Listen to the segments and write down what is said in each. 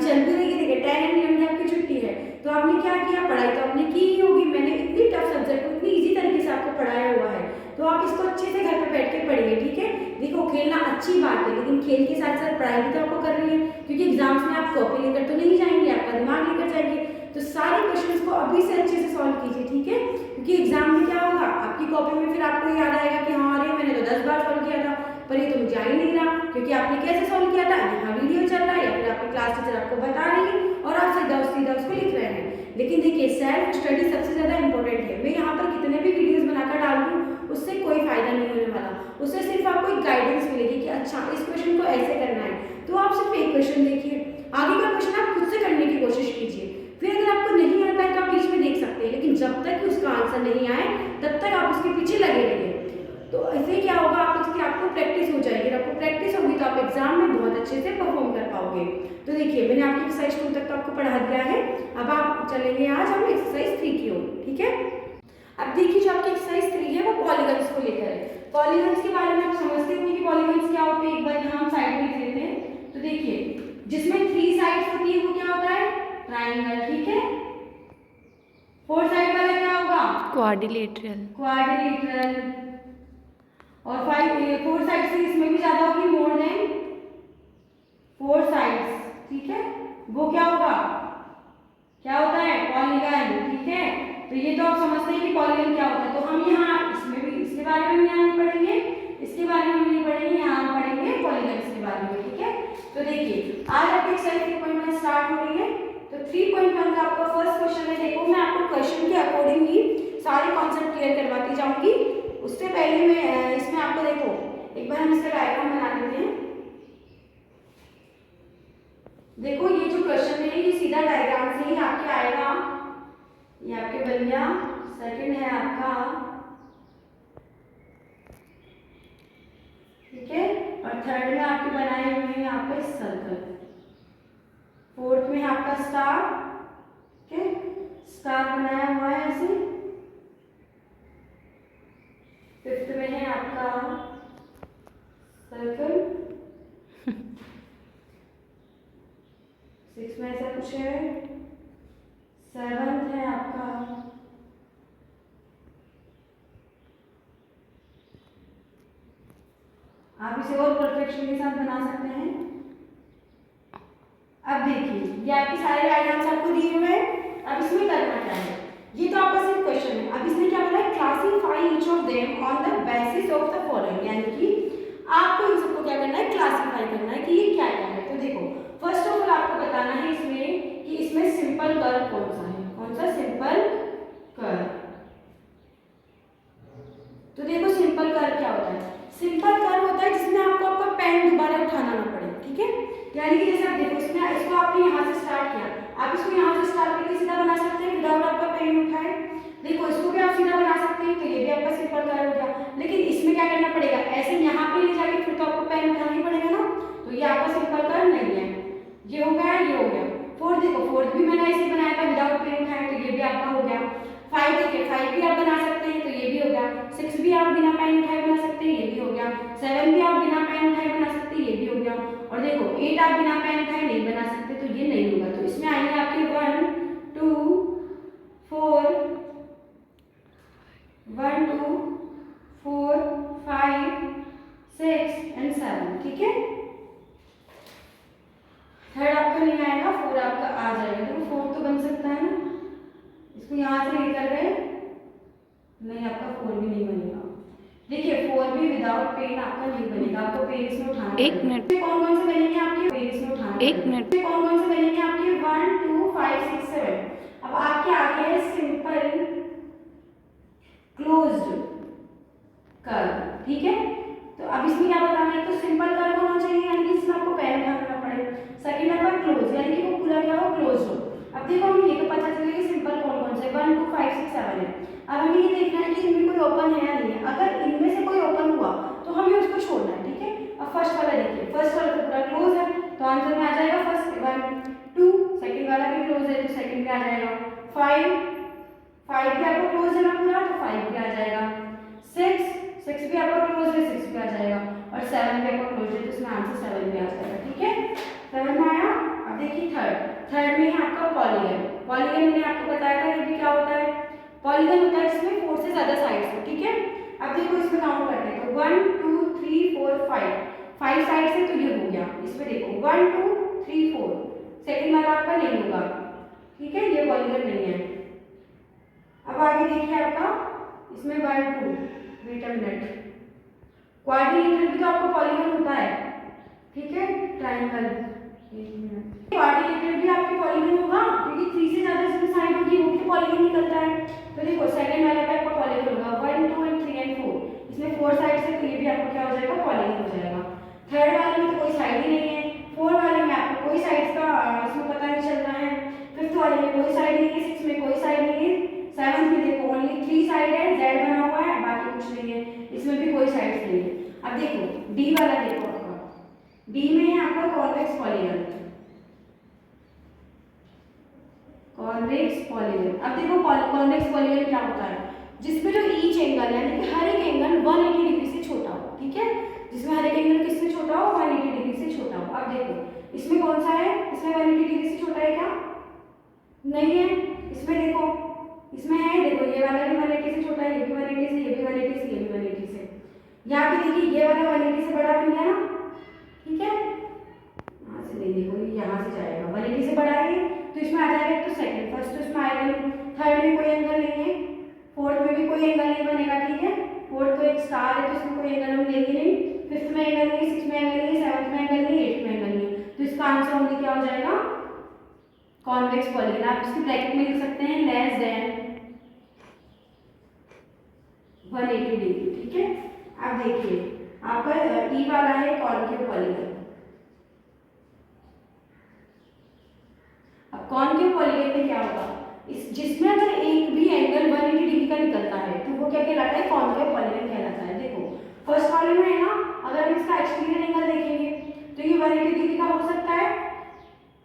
चल भी रही है, देखिए 10 एंड 11 आपकी छुट्टी है, तो आपने क्या किया, पढ़ाई तो आपने की ही होगी। मैंने इतनी टफ सब्जेक्ट को इतनी ईजी तरीके से आपको पढ़ाया हुआ है, तो आप इसको अच्छे से घर पे बैठ के पढ़िए, ठीक है। देखो खेलना अच्छी बात है, लेकिन खेल के साथ साथ पढ़ाई भी तो आपको करनी है, क्योंकि एग्जाम्स में आप कॉपी लेकर तो नहीं जाएंगे, आपका दिमाग लेकर जाएंगे। तो सारे क्वेश्चंस को अभी से अच्छे से सॉल्व कीजिए, ठीक है, क्योंकि एग्जाम में क्या होगा, आपकी कॉपी में फिर आपको याद आएगा कि हाँ अरे मैंने तो 10 बार सॉल्व किया था, पर ये तो मुझे आ ही नहीं रहा, क्योंकि आपने कैसे सॉल्व किया था, यहाँ वीडियो चल रहा है या फिर आपकी क्लास टीचर आपको बता रही है और आप सीधा सीधा उसको लिख रहे हैं। लेकिन देखिए सेल्फ स्टडी सबसे ज़्यादा इंपॉर्टेंट है। मैं यहाँ पर कितने भी वीडियोस बनाकर डाल दूँ उससे कोई फायदा नहीं होने वाला, उससे सिर्फ आपको एक गाइडेंस मिलेगी कि अच्छा इस क्वेश्चन को ऐसे करना है, तो आप सिर्फ एक क्वेश्चन देखिए, आगे का क्वेश्चन आप खुद से करने की कोशिश कीजिए। फिर अगर आपको नहीं आता है तो आप बीच में देख सकते हैं, लेकिन जब तक उसका आंसर नहीं आए तब तक आप उसके पीछे लगे रहिए। तो ऐसे क्या होगा, आपको प्रैक्टिस हो जाएगी, आपको प्रैक्टिस होगी तो आप एग्जाम में बहुत अच्छे से परफॉर्म कर पाओगे। तो देखिए मैंने आपकी एक्सरसाइज 2 तक तो आपको पढ़ा दिया है, अब आप चलेंगे आज हम एक्सरसाइज 3 की ओर, ठीक है। अब देखिए जो आपकी एक्सरसाइज 3 है वो पॉलीगन्स को लेकर है। पॉलीगन्स के बारे में आप समझते होंगे कि पॉलीगन्स क्या होते हैं, एक बार यहाँ हम साइड में लिख लेते हैं। तो देखिए जिसमें 3 साइड्स होती है वो क्या होता है, ट्राइंगल, ठीक है। 4 साइड वाला क्या होगा, क्वाड्रिलेटरल। क्वाड्रिलेटरल। और 4 साइड से इसमें भी ज्यादा होगी, मोर देन 4 साइड्स, ठीक है, वो क्या होगा, क्या होता है, पॉलीगन, ठीक है। तो ये तो आप समझते हैं कि पॉलीगन क्या होता है। तो हम यहाँ इसमें भी इसके बारे में यहाँ नहीं पढ़ेंगे, इसके बारे में नहीं पढ़ेंगे, यहाँ हम पढ़ेंगे पॉलीगन्स के बारे में, ठीक है। तो देखिए आज आपकी एक्सरसाइज 3.1 स्टार्ट हो रही है। तो 3.1 का आपका फर्स्ट क्वेश्चन है। देखो मैं आपको क्वेश्चन के अकॉर्डिंग ही सारे कॉन्सेप्ट क्लियर करवाती जाऊंगी। उससे पहले मैं इसमें आपको देखो एक बार हम इसका डायग्राम बना लेते हैं। देखो ये जो क्वेश्चन है ये सीधा डायग्राम से ही आपके आएगा, ये आपके बन गया। सेकंड है आपका, ठीक है, और थर्ड में आपके बनाए हुए हैं यहाँ पे सर्कल, फोर्थ में है आपका स्टार, ठीक है, स्टार बनाया हुआ है ऐसे, फिफ्थ में है आपका सर्कल, सिक्स में ऐसा कुछ है, सेवंथ है आपका आप इसे और परफेक्शन के साथ बना सकते हैं। अब देखिए ये आपके सारे डायग्राम्स आपको दिए हुए हैं। अब इसमें करना क्या है, ये तो आपका सिर्फ क्वेश्चन है। अब इसमें क्या बोला है, classify each of them on the basis of the following, यानी कि आपको इन सबको क्या करना है, क्लासीफाई करना है कि ये क्या क्या है। तो देखो फर्स्ट ऑफ ऑल आपको बताना है इसमें कि इसमें सिंपल कर्व कौन सा है, कौन सा सिंपल कर्व। तो देखो सिंपल कर्व क्या होता है, सिंपल कर्व होता है जिसमें आपको आपका पेन दोबारा उठाना ना पड़े, ठीक है। यानी कि जैसे आप देखो इसमें इसको आपने यहाँ से स्टार्ट किया, आप इसको यहाँ से स्टार्ट करके सीधा बना सकते हैं विदाउट आपका पेन उठाए। देखो इसको भी आप सीधा बना सकते हैं, तो ये भी आपका सिंपल कर्व हो गया। लेकिन इसमें क्या करना पड़ेगा, ऐसे यहाँ पे ले जाके फिर तो आपको पेन उठाना ही पड़ेगा ना, तो ये आपका सिंपल कर्व नहीं है। ये हो गया, ये हो गया। फोर्थ देखो, फोर्थ भी मैंने ऐसे बनाया था विदाउट पेन उठाए, तो ये भी आपका हो गया। 5 देखिए 5 भी आप बना सकते हैं, तो ये भी हो गया। 6 भी आप बिना पेन उठाए बना सकते हैं, ये भी हो गया। 7 भी आप बिना पेन उठाए बना सकते हैं, ये भी हो गया। और देखो 8 आप बिना पेन उठाए नहीं बना सकते, तो ये नहीं होगा। तो इसमें आएंगे आपके 1 2 4 1 2 4 5 6 एंड 7, ठीक है। थर्ड आपका नहीं आएगा, 4 आपका आ जाएगा। तो 4 तो बन सकता है ना, इसको यहाँ से लेकर गए, नहीं आपका 4 भी नहीं बनेगा। देखिए 4 भी विदाउट पेन आपका नहीं बनेगा, आपको पेन इसमें उठाना पड़ेगा। एक मिनट, कौन कौन से बनेंगे आपके, पेन इसमें उठाना पड़ेगा। एक मिनट, कौन कौन से बनेंगे आपके 1 2 5 6 7। अब आपके आगे है सिंपल क्लोज्ड कर्व, ठीक है। तो अब इसमें क्या बताना है, तो सिंपल कर्व होना चाहिए, यानी कि इसमें आपको पेन उठाना पड़े। सेकंड आपका क्लोज, यानी कि वो पूरा क्या हो, क्लोज हो। अब देखो हमें ये तो पता चलेगा सिंपल कौन कौन से 1 2 5 6 7 है। अब हमें ये देखना है कि इनमें कोई ओपन है या नहीं है। अगर इनमें से कोई ओपन हुआ तो हमें उसको छोड़ना है, ठीक है। अब फर्स्ट वाला देखिए, फर्स्ट वाला तो पूरा क्लोज है, तो आंसर में आ जाएगा फर्स्ट 1 2। सेकंड वाला भी क्लोज है, तो सेकंड में आ जाएगा 5 5 भी आपको क्लोज है ना पूरा, तो 5 भी आ जाएगा। 6 भी आपका क्लोज है, 6 भी आ जाएगा। और 7 भी आपका क्लोज है, तो इसमें आंसर 7 भी आ जाएगा, ठीक है। 7 में आया। अब अब देखिए थर्ड में है आपका पॉलीगन। पॉलीगन मैंने आपको बताया था कि भी क्या होता है, पॉलीगन होता है जिसमें 4 से ज्यादा साइड्स हो, ठीक है। अब देखो इसमें काउंट करते हैं, तो 1 2 3 4 5 साइड्स है, तो ये हो गया। इसमें देखो 1 2 3 4, सेकंड वाला आपका नहीं होगा, ठीक है, ये पॉलीगन नहीं है। अब आगे देखिए आपका इसमें 1 2, वेट अ मिनट, क्वाड्रिलेटरल भी तो आपको पॉलीगन होता है, ठीक है, ट्रायंगल, क्वाड्रिलेटरल भी आपके पॉलीगन होगा क्योंकि 3 से ज्यादा इसमें साइड होगी, वो भी पॉलीगन निकलता है। तो देखो सेकंड वाला का आपका पॉलीगन होगा 1 2 एंड 3 एंड 4, इसमें 4 साइड से, तो ये भी आपका क्या हो जाएगा, पॉलीगन हो जाएगा। थर्ड वाले में तो कोई साइड ही नहीं है, फोर्थ वाले में आपको कोई साइड का इसमें पता नहीं चल रहा है, फिफ्थ वाले में कोई साइड नहीं है, सिक्स में कोई साइड नहीं है, सेवंथ में देखो ओनली 3 साइड है, जेड बना हुआ है, बाकी कुछ नहीं है, इसमें भी कोई साइड्स नहीं है। अब देखो डी वाला, देखो आपका डी में है आपका कॉन्वेक्स पॉलीगन, कॉन्वेक्स पॉलीगन। अब देखो कॉन्वेक्स पॉलीगन क्या होता है, जिसमें जो ईच एंगल यानी कि हर एक एंगल 180 डिग्री से छोटा हो, ठीक है, जिसमें हर एक एंगल किससे छोटा हो, 180 डिग्री से छोटा हो। अब देखो इसमें कौन सा है, इसमें 180 डिग्री से छोटा है क्या, नहीं है। इसमें देखो, इसमें है, देखो ये वाला भी 180 से छोटा है, ये भी 180 से, ये भी 180 से, ये भी 180 से। यहाँ पे देखिए ये वाला 180 से बड़ा बन गया ना, ठीक है, यहाँ से नहीं, देखो यहाँ से जाएगा 180 से बड़ा है, तो इसमें आ जाएगा तो सेकंड, फर्स्ट तो इसमें आएगा नहीं, थर्ड में कोई एंगल नहीं है, फोर्थ में भी कोई एंगल नहीं बनेगा, ठीक है, फोर्थ तो एक स्टार है तो इसमें कोई एंगल हम लेंगे नहीं, फिफ्थ में एंगल नहीं, सिक्स में एंगल नहीं, सेवंथ में एंगल नहीं, एट्थ में एंगल नहीं, तो इसका आंसर होंगे क्या हो जाएगा, कॉन्वेक्स पॉलीगन। आप इसकी ब्रैकेट में लिख सकते हैं लेस देन 180 डिग्री, ठीक है। अब देखिए आपका ई वाला है कॉन्केव पॉलीगन। अब कॉन्केव पॉलीगन में क्या होगा, इस जिसमें अगर एक भी एंगल 180 डिग्री का निकलता है तो वो क्या कहलाता है, कॉन्केव पॉलीगन कहलाता है। देखो फर्स्ट वाले में है ना, अगर हम इसका एक्सटीरियर एंगल देखेंगे तो ये 180 डिग्री का हो सकता है,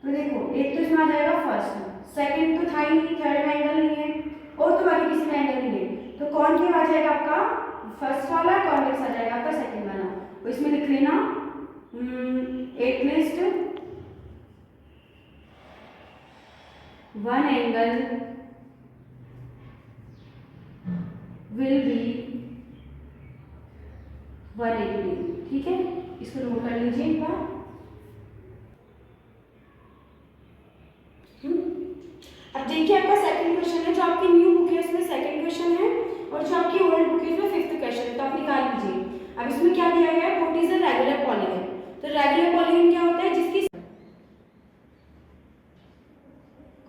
तो देखो एक तो इसमें आ जाएगा फर्स्ट, सेकंड तो था ही नहीं, थर्ड में एंगल नहीं है, और तो बाकी किसी में एंगल नहीं है, तो कॉन्केव आ जाएगा आपका फर्स्ट वाला, कॉन्वेक्स आ जाएगा आपका सेकंड वाला। तो इसमें लिख लेना at least one angle will be 180 degree, ठीक है, इसको नोट कर लीजिए एक बार। अब देखिए आपका सेकंड क्वेश्चन है, जो आपकी न्यू बुक है उसमें सेकंड क्वेश्चन है, और जो आपकी ओल्ड बुक है उसमें फिफ्थ क्वेश्चन है, तो आप निकाल लीजिए। अब इसमें क्या दिया गया है, what is a regular polygon. तो रेगुलर पॉलीगन क्या होता है, जिसकी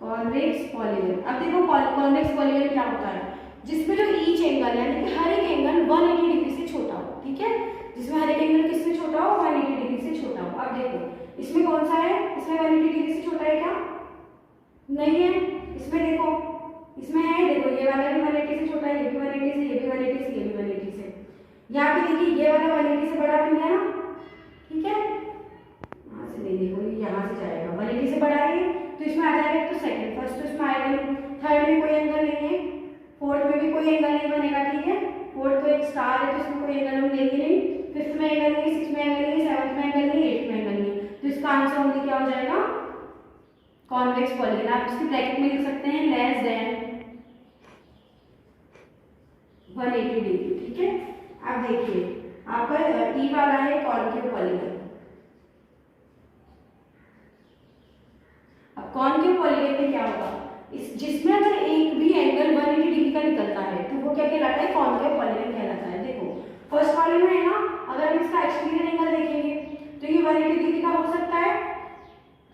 कॉन्वेक्स पॉलीगन। अब देखो कॉन्वेक्स पॉलीगन क्या होता है, जिसमें जो ईच एंगल यानी कि हर एक एंगल 180 डिग्री से छोटा हो, ठीक है, जिसमें हर एक एंगल किससे छोटा हो, 180 डिग्री से छोटा हो। अब देखो इसमें कौन सा है, इसमें 180 डिग्री से छोटा है क्या, नहीं है। इसमें देखो, इसमें है, देखो ये वाला भी 180 से छोटा है, ये भी 180 से, ये भी 180 से, ये भी 180 से। यहाँ पे देखिए ये वाला 180 से बड़ा बन गया ना, ठीक है, यहाँ से नहीं, देखो यहाँ से जाएगा, 180 से बड़ा है, तो इसमें आ जाएगा तो सेकंड, फर्स्ट तो इसमें आएगा नहीं, थर्ड में कोई एंगल नहीं है, फोर्थ में भी कोई एंगल नहीं बनेगा, ठीक है, फोर्थ तो एक स्टार है तो इसमें कोई एंगल हम लेंगे नहीं, फिफ्थ में एंगल नहीं, सिक्स में एंगल नहीं, सेवंथ में एंगल नहीं, एट्थ में एंगल नहीं, तो इसका आंसर होंगे क्या हो जाएगा, कॉन्वेक्स पॉलीगन। आप इसकी ब्रैकेट में लिख सकते हैं लेस देन 180 डिग्री, ठीक है। अब देखिए आपका ई वाला है कॉन्केव पॉलीगन। अब कॉन्केव पॉलीगन में क्या होगा, इस जिसमें अगर एक भी एंगल 180 डिग्री का निकलता है तो वो क्या कहलाता है, कॉन्केव पॉलीगन कहलाता है। देखो फर्स्ट वाले में है ना, अगर हम इसका एक्सटीरियर एंगल देखेंगे तो ये 180 डिग्री का हो सकता है,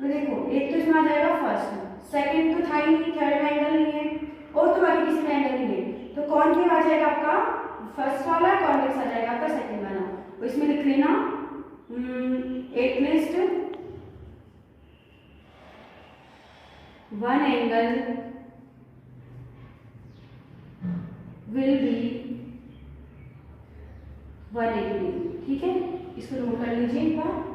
तो देखो एक तो इसमें आ जाएगा फर्स्ट, सेकंड तो था ही नहीं, थर्ड में एंगल नहीं है, और तो बाकी किसी में एंगल नहीं है, तो कॉन्केव आ जाएगा आपका फर्स्ट वाला, कॉन्वेक्स आ जाएगा आपका सेकंड वाला। तो इसमें लिख लेना at least one angle will be 180 degree, ठीक है, इसको नोट कर लीजिए एक बार।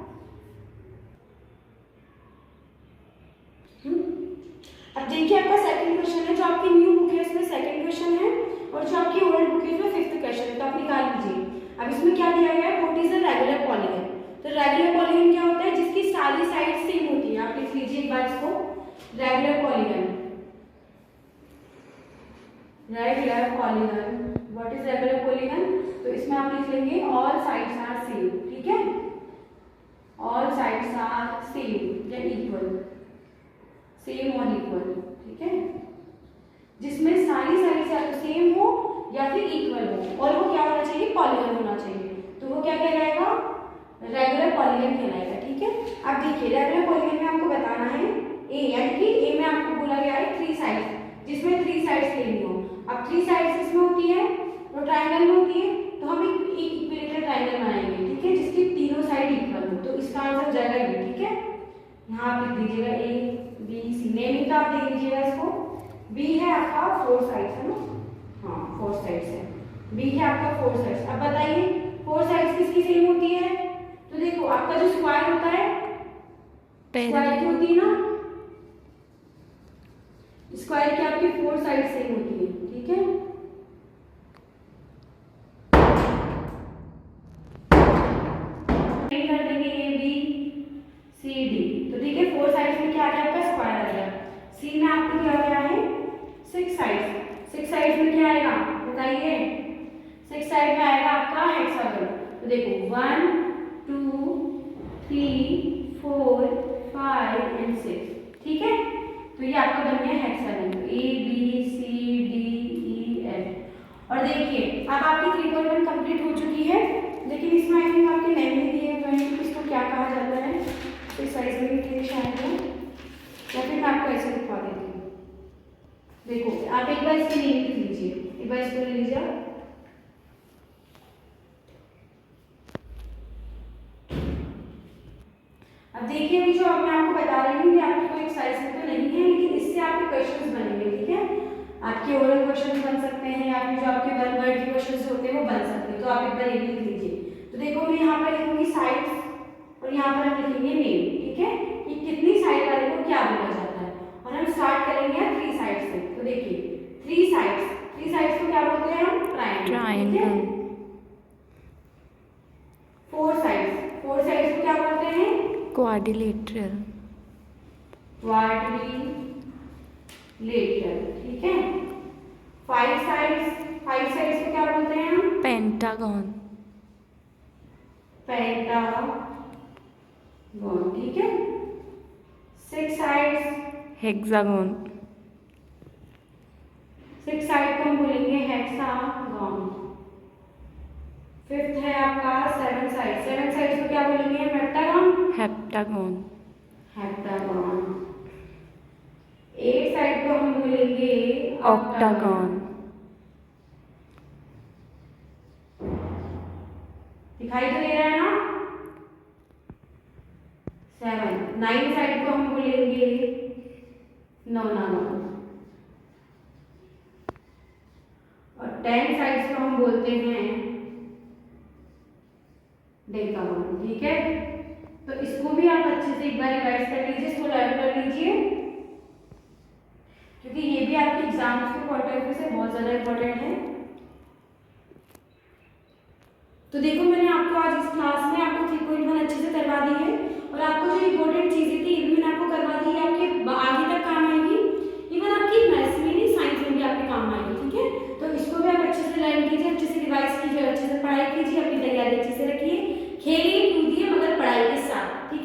अब देखिए आपका सेकंड क्वेश्चन है, जो आपकी न्यू बुक है उसमें सेकंड क्वेश्चन है, और जो आपकी ओल्ड बुक है उसमें फिफ्थ क्वेश्चन है, तो आप निकाल लीजिए। अब इसमें क्या दिया गया है, what is a regular polygon. तो रेगुलर पॉलीगन क्या होता है, जिसकी सारी साइड सेम होती है। आप लिख लीजिए एक regular polygon, regular polygon, what is regular polygon? तो इसमें आप लिख लेंगे ऑल साइड्स आर सेम, ठीक है, ऑल साइड्स आर सेम या इक्वल, सेम और इक्वल, ठीक है, जिसमें सारी साइड्स या तो सेम हो या फिर इक्वल हो, और वो क्या होना चाहिए? पॉलीगन होना चाहिए, तो वो क्या कहलाएगा? रेगुलर पॉलीगन कहलाएगा, ठीक है। अब देखिए रेगुलर पॉलीगन में आपको बताना है ए, यानी कि ए में आपको बोला गया है 3 साइड्स, जिसमें 3 साइड्स लेनी हो। अब 3 साइड्स इसमें होती है तो ट्राइंगल में होती है, तो हम एक इक्विलेटरल ट्राइंगल बनाएंगे, ठीक है, जिसकी तीनों साइड इक्वल हो, तो इसका आंसर हो जाएगा ये, ठीक है। यहाँ आप लिख दीजिएगा ए बी सी, नेम का आप देख लीजिएगा इसको, बी है आपका 4 साइड्स है ना, हाँ 4 साइड्स है, बी है आपका 4 साइड्स। अब बताइए 4 साइड्स किसकी सेम होती है? तो देखो आपका जो स्क्वायर होता है, स्क्वायर की होती है ना, स्क्वायर की आपकी 4 साइड सेम होती है, ठीक है। कर देंगे ए बी सी डी, तो ठीक है 4 साइड्स में क्या आ गया? आपका स्क्वायर आ गया। सी में आपको क्या गया है? 6 साइड्स, 6 साइड्स में क्या आएगा बताइए? 6 साइड में आएगा आपका हेक्सागन, तो देखो 1 2 3 4 5 एंड 6, ठीक है, तो ये आपका बन गया hexagon, a b c d e f. और देखिए अब आपकी 3.1 कंप्लीट हो चुकी है, लेकिन इसमें आई थिंक आपके नेम नहीं दिए हुए हैं, इसको क्या कहा जाता है, तो इस साइज में भी शायद है, या फिर मैं आपको ऐसे लिखवा देती हूँ। देखो आप एक बार इसकी नेम लिख लीजिए, एक बार इसको ले लीजिए। अब देखिए अभी जो मैं आपको बता रही हूँ, ये आपकी कोई एक्सरसाइज में तो नहीं है, लेकिन इससे आपके क्वेश्चंस बनेंगे, ठीक है, आपके ओरल क्वेश्चंस बन सकते हैं, या फिर जो आपके वन वर्ड के क्वेश्चंस होते हैं वो बन सकते हैं, तो आप एक बार ये लिख लीजिए। तो देखो मैं यहाँ पर लिखूंगी साइड्स और यहाँ पर हम लिखेंगे नेम, ठीक है, कि कितनी साइड वाले को क्या बोला जाता है, और हम स्टार्ट करेंगे 3 साइड से। तो देखिए 3 साइड्स को क्या बोलते हैं हम? ट्रायंगल। 4 साइड्स को क्या बोलते हैं? क्वाड्रिलेटरल, ठीक है। 5 साइड्स को क्या बोलते हैं हम? पेंटागन, ठीक है। 6 साइड्स, हेक्सागन, 6 साइड को हम बोलेंगे हेक्सागन। 5th है आपका 7 साइड्स को क्या बोलेंगे? हेप्टागन, 8 साइड को हम बोलेंगे ऑक्टागन, दिखाई तो दे रहा है ना? 7, 9 साइड को हम बोलेंगे नोनागन, और 10 साइड्स को हम बोलते हैं डेकागन, ठीक है। तो इसको भी आप अच्छे से एक बार रिवाइज कर लीजिए, इसको लर्न कर लीजिए, क्योंकि ये भी आपके एग्जाम्स के पॉइंट ऑफ व्यू से बहुत ज्यादा इंपॉर्टेंट है। तो देखो मैंने आपको आज इस क्लास में आपको 3.1 अच्छे से करवा दी है, और आपको जो इम्पोर्टेंट चीजें थी इनमें मैंने आपको करवा दी है, आपके आगे तक काम आएगी, इवन आपकी मैथ्स में नहीं साइंस में भी आपके काम आएगी, ठीक है। तो इसको भी आप अच्छे से लर्न कीजिए, अच्छे से रिवाइज कीजिए, अच्छे से पढ़ाई कीजिए, अपनी तैयारी अच्छे से रखिए, खेलिए कूदिए मगर पढ़ाई के साथ, ठीक है।